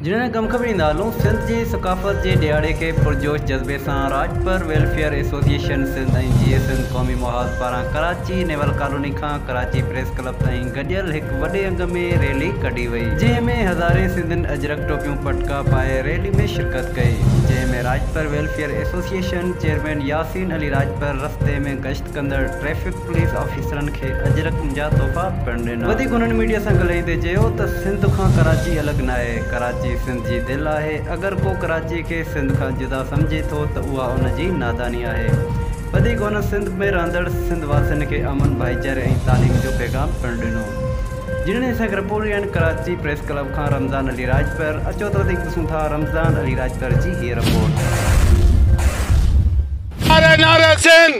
जिन्होंने गमखबरी नालों सिंध की सकाफ़त के दिहाड़े के पुरजोश जज्बे से राजपर वेलफेयर एसोसिएशन सिंध और जीए सिंध कौमी मुहाज़ पारा कराची नेवल कॉलोनी का कराची प्रेस क्लब ताईं गडियल एक वडे अंग में रैली कढ़ी वही, जैमें हज़ारे सिंधिन अजरक टोपियों पटका पाए रैली में शिरकत कई, जैमें Rajpar welfare association chairman Yasin Ali Rajpar रस्ते में गश्त कंदड़ ट्रैफिक पुलिस ऑफिसरन के अजरक जा तोहफा पिण ॾिना। वधीक उन्हनि मीडिया से ॻाल्हाईंदे चयो त सिंध खां कराची अलग न आहे, कराची सिंध की दिल है। अगर को कराची के सिंध का जुदा समझे तो वह उनकी नादानी है। वधीक उन सिंध में रहंदड़ सिंध वासिन के अमन भाईचारे और तालीम जो पैगाम पिण ॾिनो। जिन्होंने से report and Karachi press club का रमज़ान अली राजपर। अचो तो वधीक ॾिसूं था रमज़ान अली राजपर जी ये रिपोर्ट। नारा नारा सिंध,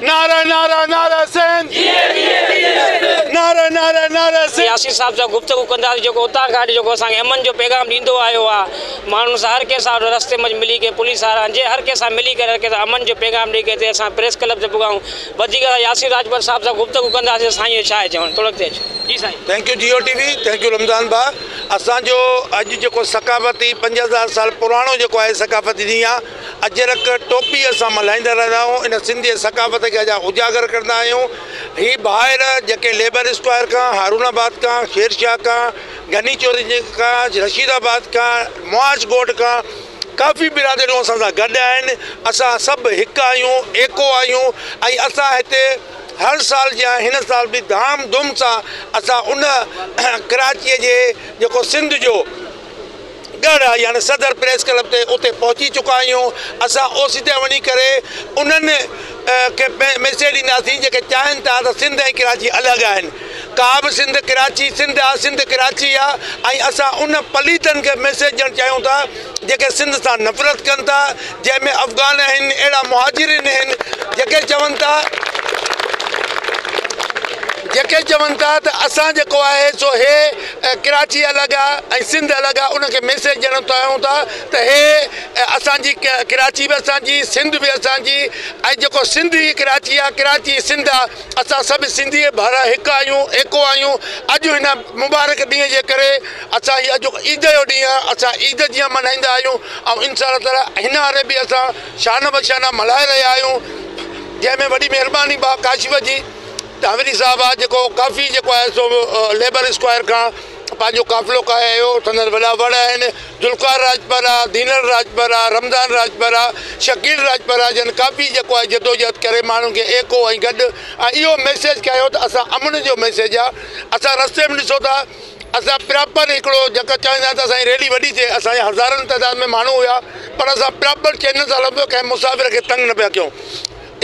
नारा नारा नारा सिंध, नारा नारा नारा सिंध। यासीन साहब से गुफ्तगू कंदा जो उतां खां जो असांखे अमन जो पैगाम ॾींदो आयो आहे। माण्हुनि सां हर कंहिं सां रस्ते में मिली के पुलिस वारा जे हर कंहिं सां मिली करे हर कंहिं सां अमन जो पैगाम ॾेई करे असां प्रेस क्लब से पुगाऊं। वधीक यासीन राजपर साहब सां गुफ्तगू कंदासीं। साईं छा आहे चवणु थोरो तेज जी साईं। थैंक यू जियो टीवी, थैंक यू रमज़ान भा। असांजो अॼु जेको सकाफ़ती 5000 साल पुराणो जेको आहे सकाफ़ती ॾींहुं आहे। अजरक टोपी असां मल्हाईंदा रहंदा आहियूं, इन सिंधी सकाफ़त खे अॼु उजागर कंदा आहियूं। ही ॿाहिरि जेके लेबर स्क्वायर खां, हारूनाबाद खां, शेरशाह खां, गनी चौरी खां, रशीदाबाद खां, मुआज ॻोठ खां काफ़ी बिरादरियूं असां सां गॾु आहिनि। असां सभु हिकु आहियूं, एको आहियूं ऐं असां हिते हर साल जा हिन साल भी धाम धूम सां असां उन कराची जे जेको सिंध जो गढ़ आहे यानी सदर प्रेस क्लब ते उते पहुची चुका आहियूं। असां ओसीते वञी करे उन्हनि खे मैसेज ॾींदासीं जेके चाहिनि था त सिंध ऐं कराची अलॻि आहिनि। का बि सिंध कराची सिंध आहे, सिंध कराची आहे। ऐं असां उन पलीतनि खे मैसेज ॾियणु चाहियूं था जेके सिंध सां नफ़रत कनि था, जंहिंमें अफ़गान आहिनि, अहिड़ा मुहाजिरिन आहिनि जेके चवनि था त असां जेको आहे सो हे कराची अलॻि आहे ऐं सिंध अलॻि आहे। उनखे मैसेज ॾियणु चाहियूं था त हे असांजी कराची बि असांजी, सिंध बि असांजी ऐं जेको सिंधी कराची आहे, कराची सिंध आहे। असां सभु सिंधी भाउर हिकु आहियूं, एको आहियूं। अॼु हिन मुबारक ॾींहं जे करे असां हीअ अॼु ईद जो ॾींहुं आहे, असां ईद जीअं मल्हाईंदा आहियूं ऐं इंशा ताला हिन हारे बि असां शान बशाना मल्हाए रहिया आहियूं। जंहिंमें वॾी महिरबानी बा काशिफ़ जी तावरी साहब आहे जेको काफ़ी जेको आहे सो लेबर स्क्वायर खां पंहिंजो काफ़िलो कयो। संदन वॾा वड़ आहिनि, जुल्कार राजपर आहे, दीनर राजपर आहे, रमज़ान राजपर आहे, शकील राजपर आहे, जन काफ़ी जेको आहे जदोजहद करे माण्हुनि खे एको ऐं गॾु ऐं इहो मैसेज कयो त असां अमन जो मैसेज आहे। असां रस्ते में ॾिसो था असां प्रॉपर हिकिड़ो जेका चाहींदा त असांजी रैली वॾी थिए, असांजे हज़ारनि तइदाद में माण्हू हुआ, पर असां प्रॉपर चैनल सां लॻंदो कंहिं मुसाफ़िर खे तंग न पिया कयूं।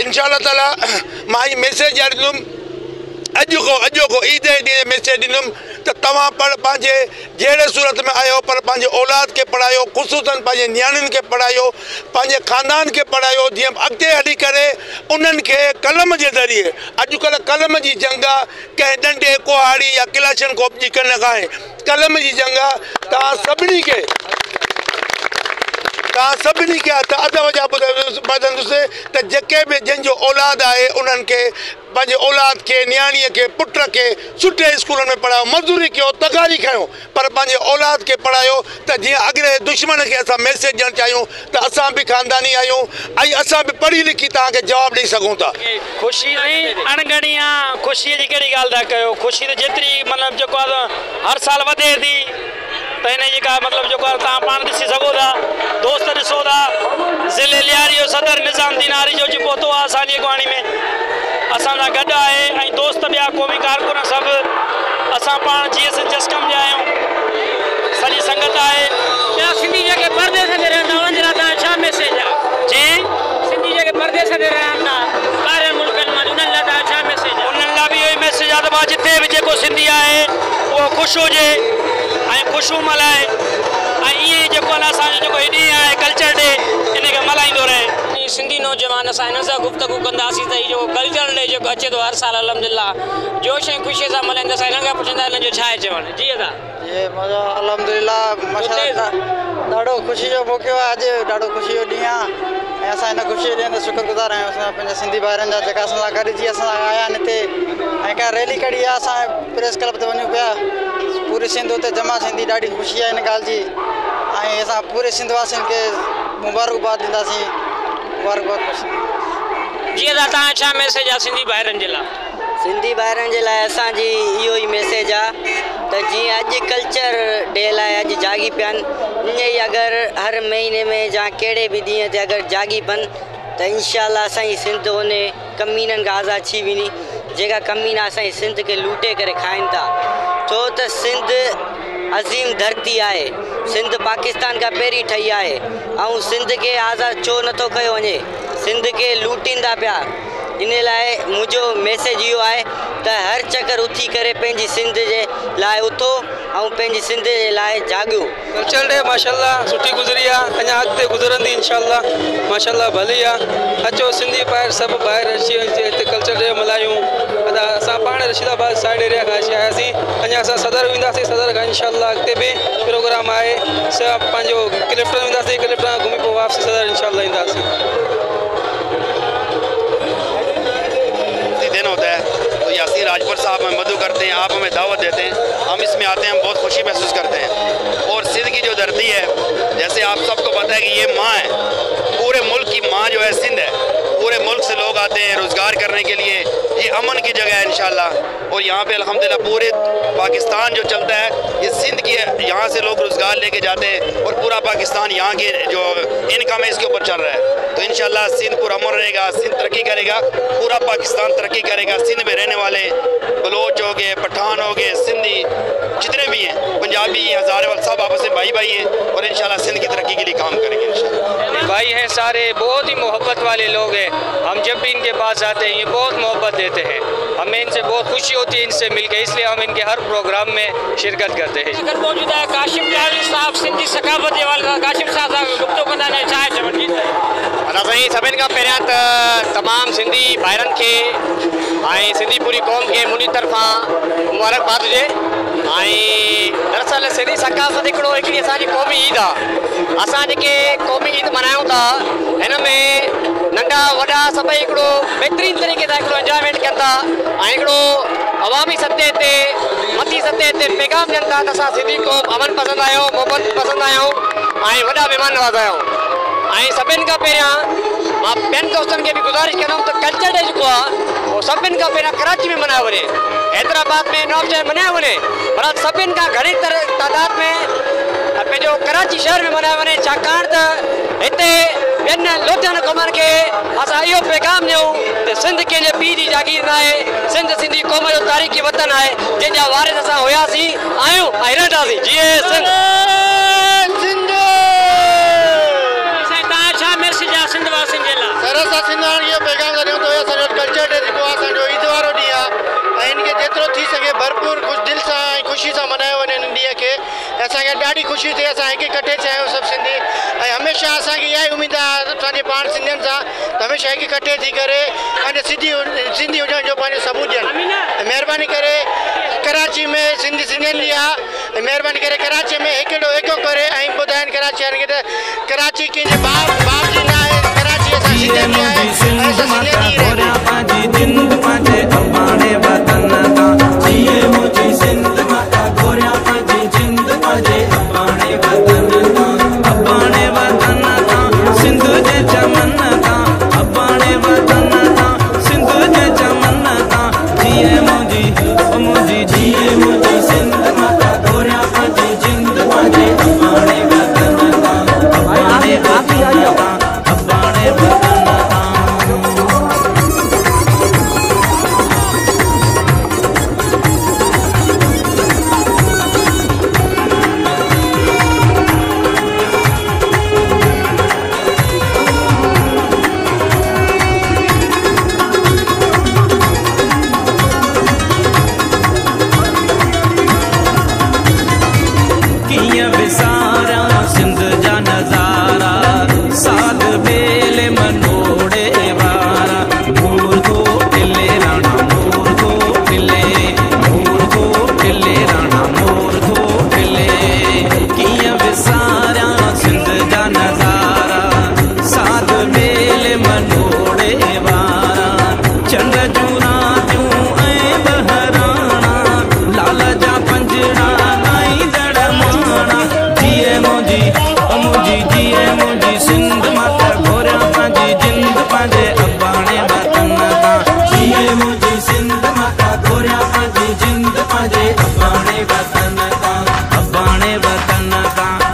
इंशा अल्लाह ताला मां ही मैसेज ॾींदुमि अॼु को ईद जे ॾींहुं मैसेज ॾींदुमि त तव्हां पंहिंजे जहिड़े सूरत में आहियो पर पंहिंजे औलाद खे पढ़ायो, ख़ुसूसन पंहिंजे नियाणियुनि खे पढ़ायो, पंहिंजे ख़ानदान खे पढ़ायो, जीअं अॻिते हली करे उन्हनि खे कलम जे ज़रिए। अॼुकल्ह कलम जी जंग आहे, कंहिं डंडे कुहाड़ी या किलाशन कोप जी कन खां कलम जी जंग आहे। तव्हां सभिनी खे त अध वजा ॿुधाईंदुसि त जेके बि जंहिंजो औलाद आहे उन्हनि खे पंहिंजे औलाद खे, नियाणीअ खे, पुट खे सुठे स्कूलनि में पढ़ायो, मज़दूरी कयो, तगारी खयो, पर पंहिंजे औलाद खे पढ़ायो त जीअं अॻिले दुश्मन खे असां मैसेज ॾियणु चाहियूं त असां बि ख़ानदानी आहियूं ऐं असां बि पढ़ी लिखी तव्हांखे जवाबु ॾेई सघूं था। ख़ुशी ऐं अणगणी आहे। ख़ुशीअ जी कहिड़ी ॻाल्हि था कयो? ख़ुशी त जेतिरी मतिलबु जेको आहे हर साल वधे थी त हिन जी का मतिलबु जेको आहे तव्हां पाण ॾिसी सघो था। दोस्त ॾिसो था ज़िले लियारी जो सदर निज़ामुद्दीन आरी जो अची पहुतो आहे असांजी अॻवानी में, असां सां गॾु आहे ऐं दोस्त ॿिया क़ौमी कारकुन सभु असां पाण जीअं जस्कम जा आहियूं, सॼी संगत आहे। ॿिया सिंधी जेके परदेस में रहंदा उन्हनि जे लाइ तव्हां छा मैसेज आहे? जी सिंधी जेके परदेस में रहंदा ॿाहिरि मुल्कनि मां उन्हनि लाइ तव्हां छा मैसेज आहे? उन्हनि लाइ बि इहो ई मैसेज आहे त मां जिते बि जेको सिंधी आहे उहो ख़ुशि हुजे ऐं ख़ुशियूं मल्हाए ऐं ईअं ई जेको आहे असांजो जेको हीअ ॾींहुं आहे कल्चर डे इनखे मल्हाईंदो रहे। सिंधी नौजवान असां हिन सां गुफ़्तगू कंदासीं त हीअ जेको कल्चर डे जेको अचे थो हर साल अल्हम्दुलिल्लाह जोश ऐं ख़ुशीअ सां मल्हाईंदासीं। हिन खां पुछंदा हिन जो छा आहे चवणु? जी अदा ये मज़ो अल्हम्दुलिल्लाह माशाअल्लाह ॾाढो ख़ुशी जो मौक़ो आहे। अॼु ॾाढो ख़ुशी जो ॾींहुं आहे ऐं असां हिन ख़ुशीअ जे अंदरि शुक्रगुज़ार आहियूं असां पंहिंजे सिंधी भाइरनि जा जेका असां सां गॾिजी असां आया आहिनि हिते ऐं का रैली कढी आहे। असां प्रेस क्लब ते वञूं पिया, पूरी सिंध उते जमा थींदी, ॾाढी ख़ुशी आहे हिन ॻाल्हि जी ऐं असां पूरे सिंध वासियुनि खे मुबारकबाद ॾींदासीं। मुबारकबाद जीअं त तव्हां छा मैसेज आहे सिंधी भाइरनि जे लाइ? सिंधी भाइरनि जे लाइ असांजी इहो ई मैसेज आहे त जीअं अॼु कल्चर डे लाइ अॼु जागी पिया आहिनि, ईअं ई अगरि हर महीने में या कहिड़े बि ॾींहं ते अगरि जागी पनि त इनशाला असांजी सिंध उन कमीननि खां आज़ादु थी वेंदी, जेका कमीना असांजी सिंध खे लूटे करे खाइनि था। छो त सिंध अज़ीम धरती आहे, सिंध पाकिस्तान खां पहिरीं ठही आहे ऐं सिंध खे आज़ादु छो नथो कयो वञे, सिंध खे लूटींदा पिया। इन लाइ मुंहिंजो मैसेज इहो आहे त हर चकर उथी करे पंहिंजी सिंध जे लाइ उथो ऐं पंहिंजी सिंध जे लाइ जाॻियो। कल्चर डे माशाल्लाह सुठी गुज़री आहे, अञा अॻिते गुज़रंदी इंशाल्लाह माशाल्लाह भली आहे। अचो सिंधी ॿाहिरि सभु ॿाहिरि अची हिते कल्चर डे मल्हायूं। असां पाण रशीदाबाद साइड एरिया खां अची आयासीं, अञा असां सदर वेंदासीं, सदर खां इंशाल्लाह अॻिते बि प्रोग्राम आहे। सभु पंहिंजो क्लिफ्टन वेंदासीं, क्लिफ्टन घुमी पोइ वापसी सदर इंशाल्लाह ईंदासीं। दिन होता है तो यासीर राजपुर साहब हमें मदद करते हैं, आप हमें दावत देते हैं, हम इसमें आते हैं, हम बहुत खुशी महसूस करते हैं। और सिंध की जो धरती है, जैसे आप सबको पता है कि ये माँ है, पूरे मुल्क की माँ जो है सिंध है, पूरे मुल्क से लोग आते हैं रोज़गार करने के लिए, ये अमन की जगह है इंशाल्लाह। और यहाँ पे अल्हम्दुलिल्लाह पूरे पाकिस्तान जो चलता है ये सिंध की है, यहाँ से लोग रोज़गार लेके जाते हैं और पूरा पाकिस्तान यहाँ की जो इनकम है इसके ऊपर चल रहा है। तो इंशाल्लाह सिंध पूरा अमन रहेगा, सिंध तरक्की करेगा, पूरा पाकिस्तान तरक्की करेगा। सिंध में रहने वाले बलोच हो गए, पठान हो गए, सिंधी जितने भी हैं, पंजाबी, हज़ारेवाल, सब आपस में भाई भाई हैं और इंशाल्लाह सिंध की तरक्की के लिए काम करेंगे इंशाल्लाह। भाई हैं सारे, बहुत ही मोहब्बत वाले लोग हैं। हम जब भी इनके पास जाते हैं ये बहुत मोहब्बत देते हैं, हमें इनसे बहुत खुशी होती है इनसे मिलकर, इसलिए हम इनके हर प्रोग्राम में शिरकत करते हैं। अगर मौजूद है काशिम जावेद साहब, सिंधी सकाफ़त जे वाला काशिम साहब गुफ्तगू कंदा आहिनि, छा चवण जी? असां साईं सभिनि खां पहिरियां त तमामु सिंधी भाइरनि खे ऐं सिंधी पूरी क़ौम खे मुंहिंजी तरफ़ां मुबारकबाद हुजे। ऐं दरअसल सिंधी सकाफ़त हिकिड़ी असांजी क़ौमी ईद आहे। असां जेके क़ौमी ईद मल्हायूं था हिन में नंढा वॾा सभई हिकिड़ो बहितरीनु तरीक़े सां हिकिड़ो इंजॉयमेंट कनि था ऐं हिकिड़ो अवामी सतह ते मथी सतह ते पैगाम ॾियनि था त असां सिंधी क़ौम अमन पसंदि आहियूं, मोहबत पसंदि आहियूं ऐं वॾा महिमान नवाज़ आहियूं। ऐं सभिनि खां पहिरियां मां ॿियनि दोस्तनि खे बि गुज़ारिश कंदुमि त कल्चर डे जेको आहे उहो सभिनि खां पहिरियां कराची में मल्हायो वञे, हैदराबाद में नवाबशहर मल्हायो वञे, पर सभिनि खां घणी तादाद में पंहिंजो कराची शहर में मल्हायो वञे, छाकाणि त हिते ॿियनि लोथियन क़ौमनि खे असां इहो पैगाम ॾियूं त सिंध कंहिंजे पीउ जी जागीर न आहे, सिंध सिंधी क़ौम जो तारीख़ी वतन आहे जंहिंजा वारिस असां हुयासीं आहियूं ऐं रहंदासीं। जीअं सिंध सिंध वासियुनि जे लाइ सर असां सिंध हाणे इहो पैगाम था ॾियूं त असांजो कल्चर डे जेको आहे असांजो ईद वारो ॾींहुं आहे ऐं इनखे जेतिरो थी सघे भरपूर दिलि सां ऐं ख़ुशी सां मल्हायो वञे हिन ॾींहं खे। असांखे ॾाढी ख़ुशी थिए, असां हिकु इकठे थिया आहियूं सभु सिंधी ऐं हमेशह असांखे इहा ई उमेदु आहे असांजे पाण सिंधियुनि सां त हमेशह हिकु इकठे थी करे पंहिंजे सिंधी हुजण जो पंहिंजो सबूत ॾियनि। महिरबानी करे कराची में सिंधियुनि जी आहे, महिरबानी करे कराची में हिकिड़ो हिकु करे ऐं ॿुधाइनि कराची वारनि खे त कराची कंहिंजे बाप जी न आहे, कराची असां सिंधियुनि जी आहे ऐं असां सिंधियुनि जी सां